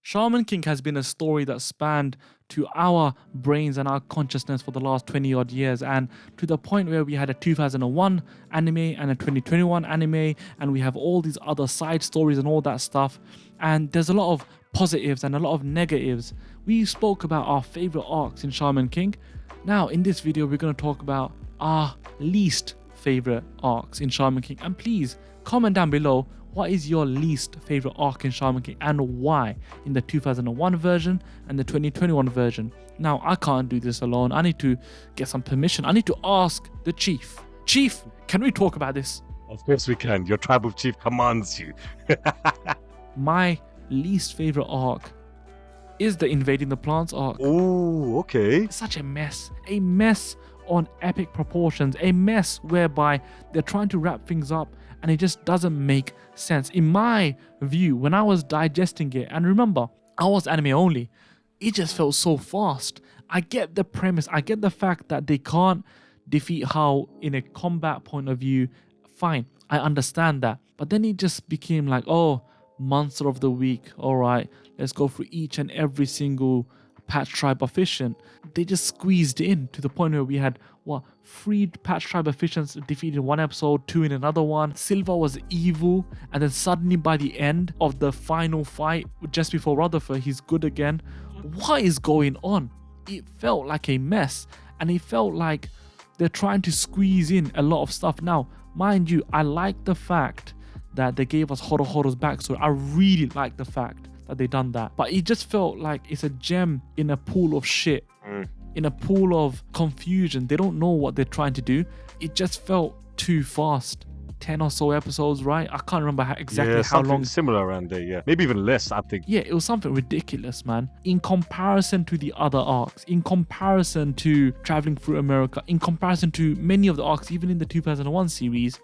Shaman King has been a story that spanned to our brains and our consciousness for the last 20 odd years, and to the point where we had a 2001 anime and a 2021 anime, and we have all these other side stories and all that stuff. And there's a lot of positives and a lot of negatives. We spoke about our favorite arcs in Shaman King. Now in this video we're going to talk about our least favorite arcs in Shaman King, and please comment down below what is your least favorite arc in Shaman King and why, in the 2001 version and the 2021 version. Now I can't do this alone. I need to get some permission. I need to ask the chief. Chief, can we talk about this? Of course we can. Your tribal chief commands you. My least favorite arc is the invading the plants arc. Oh, okay. It's such a mess on epic proportions, a mess whereby they're trying to wrap things up and it just doesn't make sense. In my view, when I was digesting it, and remember, I was anime only, it just felt so fast. I get the premise, I get the fact that they can't defeat Hao in a combat point of view, fine, I understand that. But then it just became like, oh, monster of the week, alright, let's go through each and every single patch tribe efficient. They just squeezed in to the point where we had, what, 3 patch tribe efficients defeated in one episode, 2 in another one. Silva was evil, and then suddenly by the end of the final fight, just before Rutherford, he's good again. What is going on? It felt like a mess, and it felt like they're trying to squeeze in a lot of stuff. Now, mind you, I like the fact that they gave us Horohoro's backstory. I really like the fact that they done that, but it just felt like it's a gem in a pool of shit, in a pool of confusion. They don't know what they're trying to do. It just felt too fast. 10 or so episodes, right? I can't remember exactly how long. Similar around there, yeah. Maybe even less, I think. Yeah, it was something ridiculous, man. In comparison to the other arcs, in comparison to Traveling Through America, in comparison to many of the arcs, even in the 2001 series,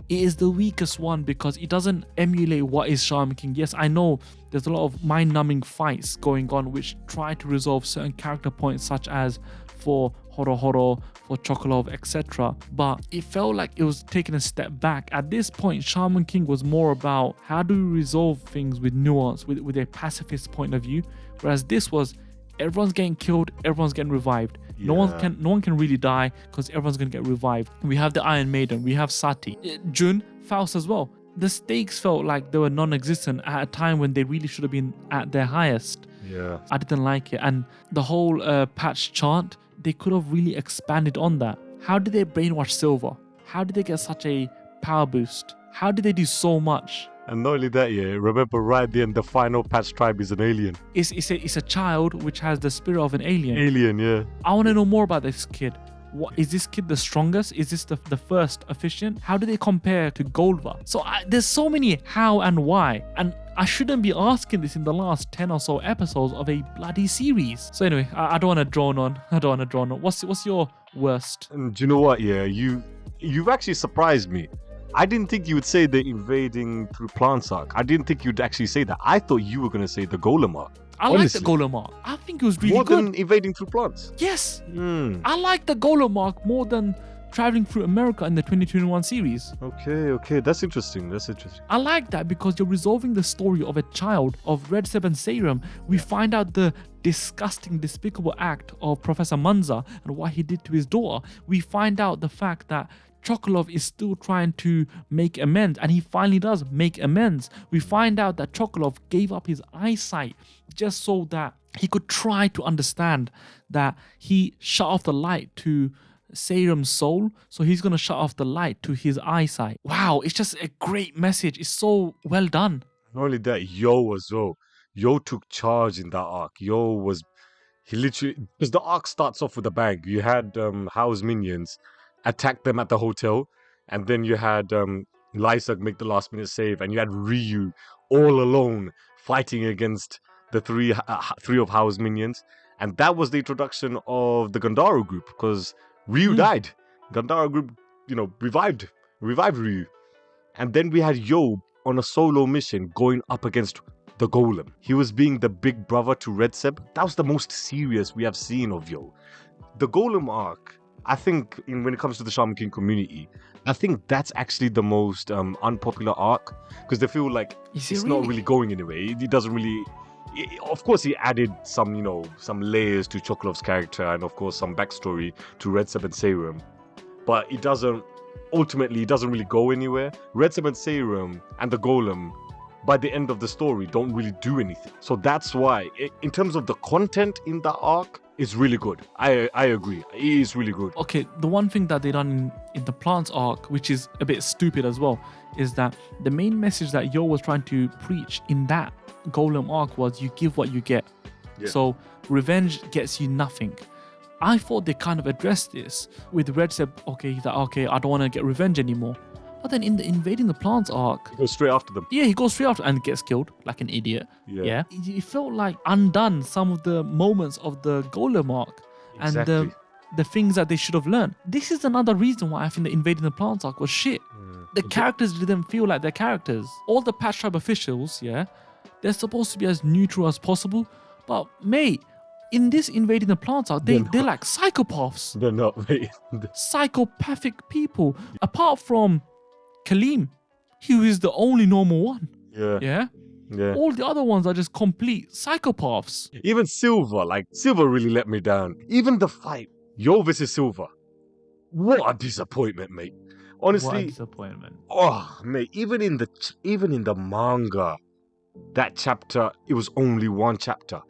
it is the weakest one because it doesn't emulate what is Shaman King. Yes, I know there's a lot of mind-numbing fights going on which try to resolve certain character points, such as for Horohoro, for Chocolov, etc. But it felt like it was taking a step back. At this point, Shaman King was more about how do we resolve things with nuance, with a pacifist point of view, whereas this was everyone's getting killed, everyone's getting revived. Yeah. No one can really die because everyone's gonna get revived. We have the Iron Maiden, we have Sati, Jun, Faust as well. The stakes felt like they were non-existent at a time when they really should have been at their highest. Yeah, I didn't like it, and the whole patch chant, they could have really expanded on that. How did they brainwash Silver? How did they get such a power boost? How did they do so much? And not only that, yeah, remember right at the end, the final patch tribe is an alien. It's a child which has the spirit of an alien. Alien, yeah. I want to know more about this kid. What is this kid the strongest? Is this the first efficient? How do they compare to Golva? So there's so many how and why, and I shouldn't be asking this in the last 10 or so episodes of a bloody series. So anyway, I don't want to drone on. What's your worst? And do you know what? Yeah, you've actually surprised me. I didn't think you would say the invading through plants arc. I didn't think you'd actually say that. I thought you were going to say the golem arc. I like the golem arc. I think it was really good. More than invading through plants? Yes. I like the golem arc more than Traveling Through America in the 2021 series. Okay. That's interesting. I like that because you're resolving the story of a child of Red 7 Serum. We find out the disgusting, despicable act of Professor Munza and what he did to his daughter. We find out the fact that Chocolov is still trying to make amends, and he finally does make amends. We find out that Chocolov gave up his eyesight just so that he could try to understand that he shut off the light to Serum's soul, so he's going to shut off the light to his eyesight. Wow, it's just a great message. It's so well done. Not only that, Yo as well. Yo took charge in that arc. He literally, because the arc starts off with a bang. You had Hao's minions attack them at the hotel, and then you had Lysug make the last minute save, and you had Ryu all alone fighting against the three of Hao's minions. And that was the introduction of the Gandaro group, because Ryu died. Gandaro group, revived Ryu. And then we had Yo on a solo mission going up against the Golem. He was being the big brother to Red Seb. That was the most serious we have seen of Yo. The Golem arc, I think, when it comes to the Shaman King community, I think that's actually the most unpopular arc, because they feel like it's not really going anywhere. It doesn't really Of course, he added some, some layers to Chocolov's character, and of course, some backstory to Red 7 Serum. But it doesn't really go anywhere. Red 7 Serum and the Golem, by the end of the story, don't really do anything. So that's why, in terms of the content in the arc, it's really good. I agree. It is really good. Okay, the one thing that they done in the Plants arc, which is a bit stupid as well, is that the main message that Yo was trying to preach in that Golem arc was you give what you get. Yeah. So revenge gets you nothing. I thought they kind of addressed this with Red said, okay, he's like, okay, I don't want to get revenge anymore. But then in the Invading the Plants arc, He goes straight after them. yeah, he goes straight after and gets killed like an idiot. Yeah. It felt like undone some of the moments of the Golem arc Exactly. and the things that they should have learned. This is another reason why I think the Invading the Plants arc was shit. The characters didn't feel like they're characters. All the Patch Tribe officials, they're supposed to be as neutral as possible. But mate, in this Invading the Plants arc, they're like psychopaths. They're not, mate. Psychopathic people. Apart from Kaleem, who is the only normal one. Yeah. All the other ones are just complete psychopaths. Even Silver really let me down. Even the fight, Yo versus Silver. What a disappointment, mate. Honestly, What a disappointment. oh mate, even in the manga, that chapter, it was only one chapter.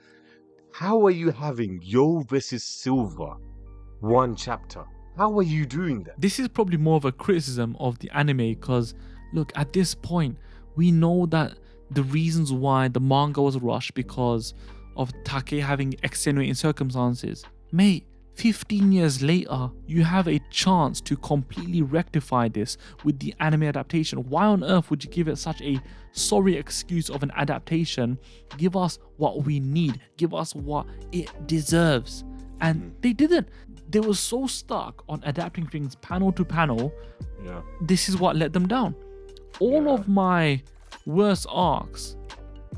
How are you having Yo versus Silver one chapter? How are you doing that? This is probably more of a criticism of the anime because, look, at this point, we know that the reasons why the manga was rushed because of Take having extenuating circumstances. Mate, 15 years later, you have a chance to completely rectify this with the anime adaptation. Why on earth would you give it such a sorry excuse of an adaptation? Give us what we need. Give us what it deserves. And they didn't. They were so stuck on adapting things panel to panel. Yeah. This is what let them down. All of my worst arcs,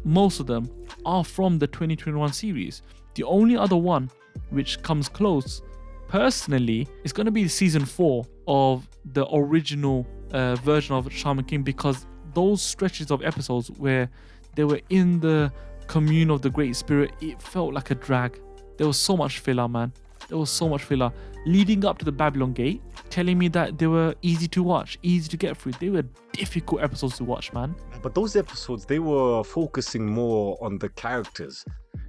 most of them, are from the 2021 series. The only other one which comes close, personally, is going to be season 4 of the original version of Shaman King, because those stretches of episodes where they were in the commune of the Great Spirit, it felt like a drag. There was so much filler, man. There was so much filler leading up to the Babylon Gate, telling me that they were easy to watch, easy to get through. They were difficult episodes to watch, man. But those episodes, they were focusing more on the characters.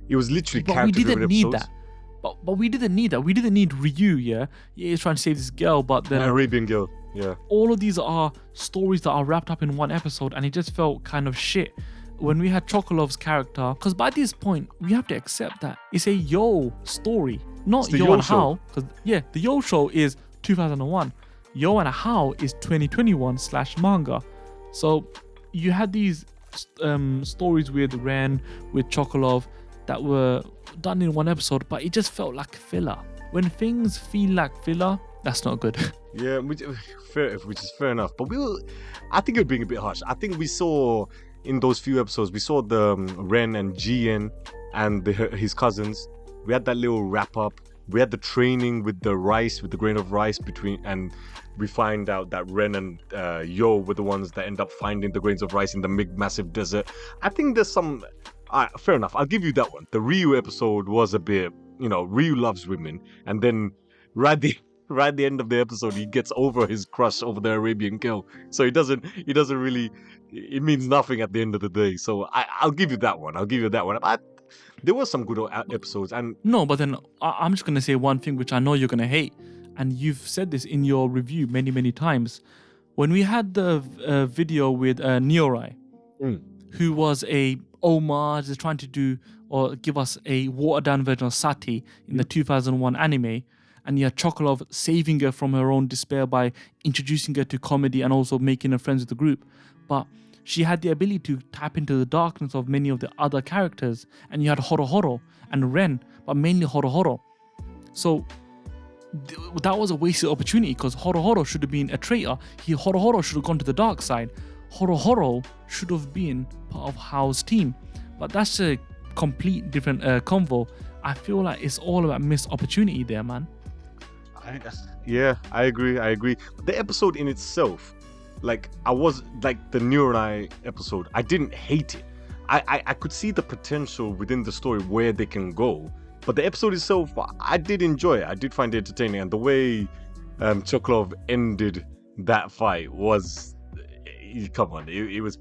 It was literally But we character-driven didn't need episodes. that. But we didn't need that. We didn't need Ryu, yeah? Yeah, he's trying to save this girl, but then Arabian Girl, yeah. all of these are stories that are wrapped up in one episode, and it just felt kind of shit. When we had Chocolov's character, because by this point, we have to accept that it's a Yo story, not It's the Yo Yo and show. How. Because the Yo show is 2001. Yo and How is 2021/manga. So you had these stories with Ren, with Chocolov, that were done in one episode, but it just felt like filler. When things feel like filler, that's not good. Yeah, which is fair enough. But I think you're being a bit harsh. I think we saw in those few episodes, we saw the Ren and Jien and his cousins. We had that little wrap up. We had the training with the grain of rice and we find out that Ren and Yo were the ones that end up finding the grains of rice in the big massive desert. I think there's some. Fair enough. I'll give you that one. The Ryu episode was a bit, Ryu loves women, and then right at the end of the episode, he gets over his crush over the Arabian girl. So he doesn't really. It means nothing at the end of the day. So I'll give you that one. There were some good episodes, and No, but then I'm just going to say one thing which I know you're going to hate. And you've said this in your review many, many times. When we had the video with Nyorai, who was a homage, is trying to do or give us a watered down version of Sati in the 2001 anime. And you had Chocolov saving her from her own despair by introducing her to comedy and also making her friends with the group. But she had the ability to tap into the darkness of many of the other characters. And you had Horo and Ren, but mainly Horo. So that was a wasted opportunity because Horo should have been a traitor. Horo should have gone to the dark side. Horo should have been part of Hao's team. But that's a complete different convo. I feel like it's all about missed opportunity there, man. I agree. But the episode in itself, the Neuronai episode, I didn't hate it. I could see the potential within the story where they can go. But the episode itself, I did enjoy it. I did find it entertaining, and the way Choklov ended that fight was, come on, it was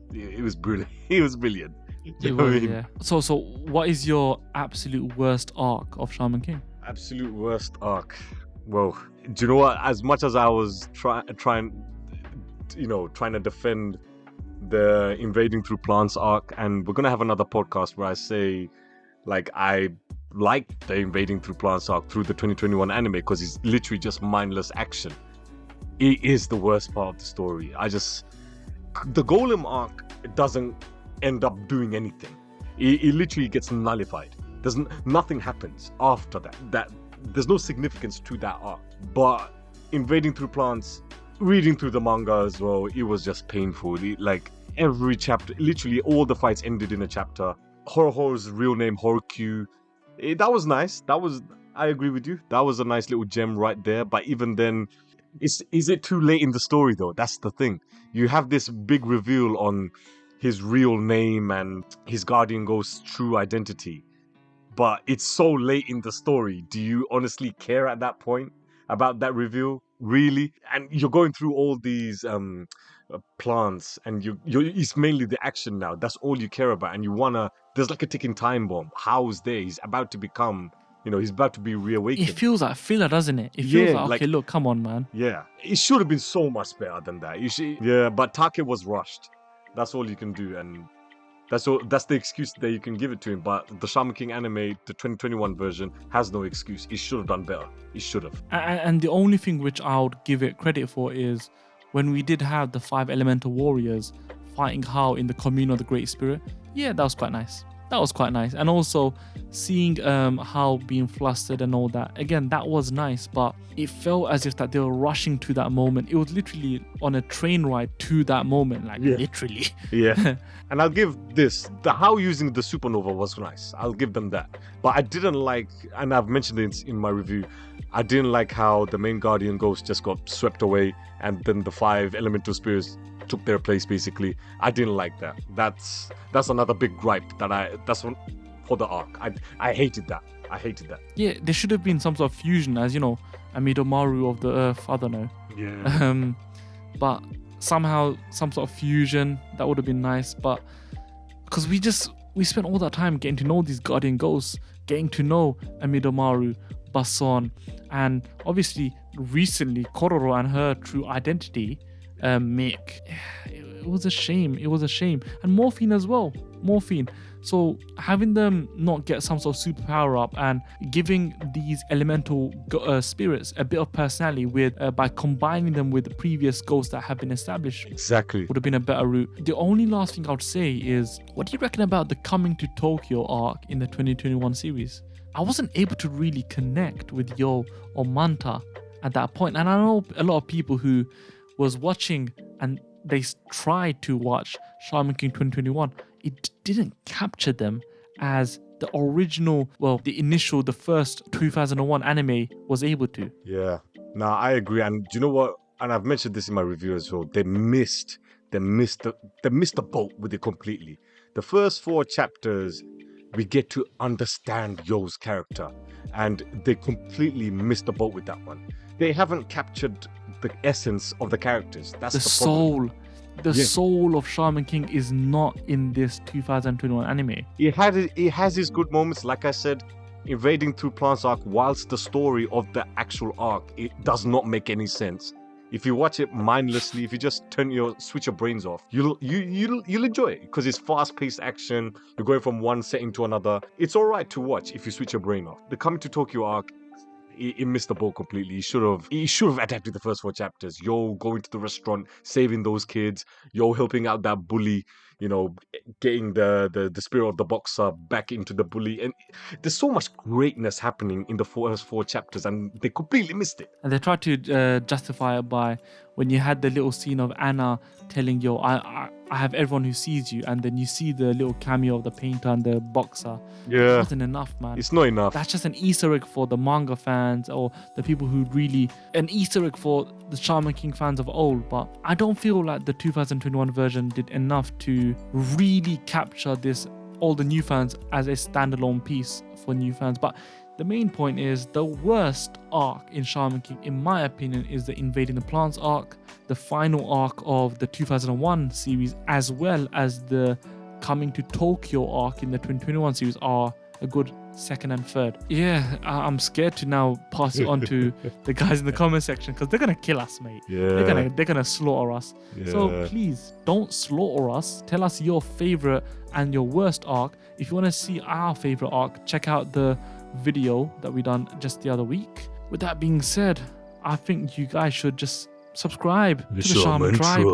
brilliant. It was brilliant. Do It you know what I was, mean? yeah. So what is your absolute worst arc of Shaman King? Absolute worst arc. Well, do you know what? As much as I was trying to defend the invading through plants arc, and we're gonna have another podcast where I say, like, I like the invading through plants arc through the 2021 anime because it's literally just mindless action. It is the worst part of the story. The golem arc doesn't end up doing anything. It literally gets nullified. Nothing happens after that. There's no significance to that arc. But invading through plants, reading through the manga as well, it was just painful. Like every chapter, literally all the fights ended in a chapter. Horror's real name, Horikyu. That was nice. I agree with you. That was a nice little gem right there. But even then, is it too late in the story though? That's the thing. You have this big reveal on his real name and his guardian ghost's true identity. But it's so late in the story. Do you honestly care at that point about that reveal? Really? And you're going through all these plants, and it's mainly the action now. That's all you care about, and there's like a ticking time bomb. How's there? He's about to become, he's about to be reawakened. It feels like filler, doesn't it? It feels like, okay, look, come on, man. Yeah, it should have been so much better than that. But Take was rushed. That's all you can do, and that's the excuse that you can give it to him. But the Shaman King anime, the 2021 version, has no excuse. It should have done better. It should have. And the only thing which I would give it credit for is when we did have the 5 elemental warriors fighting Hao in the commune of the Great Spirit. Yeah, that was quite nice. And also seeing Hao being flustered and all that. Again, that was nice, but it felt as if that they were rushing to that moment. It was literally on a train ride to that moment, literally. Yeah. And I'll give the Hao using the supernova was nice. I'll give them that. But I didn't like, and I've mentioned it in my review, I didn't like how the main guardian ghost just got swept away and then the 5 elemental spirits took their place basically. I didn't like that. That's another big gripe that's one for the arc. I hated that. Yeah, there should have been some sort of fusion, as Amidomaru of the Earth, I don't know. Yeah. But somehow some sort of fusion, that would have been nice. But because we spent all that time getting to know these guardian ghosts, getting to know Amidomaru, Bason, and obviously recently Kororo and her true identity, Mick. It was a shame. And Morphine as well. So having them not get some sort of superpower up and giving these elemental spirits a bit of personality by combining them with the previous ghosts that have been established, Exactly. would have been a better route. The only last thing I would say is, what do you reckon about the Coming to Tokyo arc in the 2021 series? I wasn't able to really connect with Yo or Manta at that point. And I know a lot of people who was watching and they tried to watch Shaman King 2021. It didn't capture them as the original, the first 2001 anime was able to. Yeah. Now I agree. And do you know what? And I've mentioned this in my review as well. They missed the boat with it completely. The first 4 chapters, we get to understand Yo's character, and they completely missed the boat with that one. They haven't captured the essence of the characters. That's the problem. The soul of Shaman King is not in this 2021 anime. It has its good moments, like I said. Invading through plants arc, whilst the story of the actual arc, it does not make any sense. If you watch it mindlessly, if you just switch your brains off, you'll enjoy it because it's fast-paced action. You're going from one setting to another. It's all right to watch if you switch your brain off. The Coming to Tokyo arc, it missed the boat completely. He should have adapted the first 4 chapters. Yo going to the restaurant, saving those kids. Yo helping out that bully. Getting the spirit of the boxer back into the bully. And there's so much greatness happening in the first 4 chapters, and they completely missed it. And they tried to justify it by when you had the little scene of Anna telling Yo, I have everyone who sees you, and then you see the little cameo of the painter and the boxer. Yeah. It wasn't enough, man. It's not enough. That's just an Easter egg for the manga fans or the people who really... An Easter egg for the Shaman King fans of old, but I don't feel like the 2021 version did enough to really capture this all the new fans as a standalone piece for new fans. But the main point is the worst arc in Shaman King, in my opinion, is the Invading the Plants arc, the final arc of the 2001 series, as well as the Coming to Tokyo arc in the 2021 series are a good second and third. Yeah, I'm scared to now pass it on to the guys in the comment section because they're gonna kill us, mate. Yeah. They're gonna slaughter us. So Yeah. please don't slaughter us. Tell us your favorite and your worst arc. If you want to see our favorite arc, check out the video that we done just the other week. With that being said, I think you guys should just subscribe to the Shaman Tribe.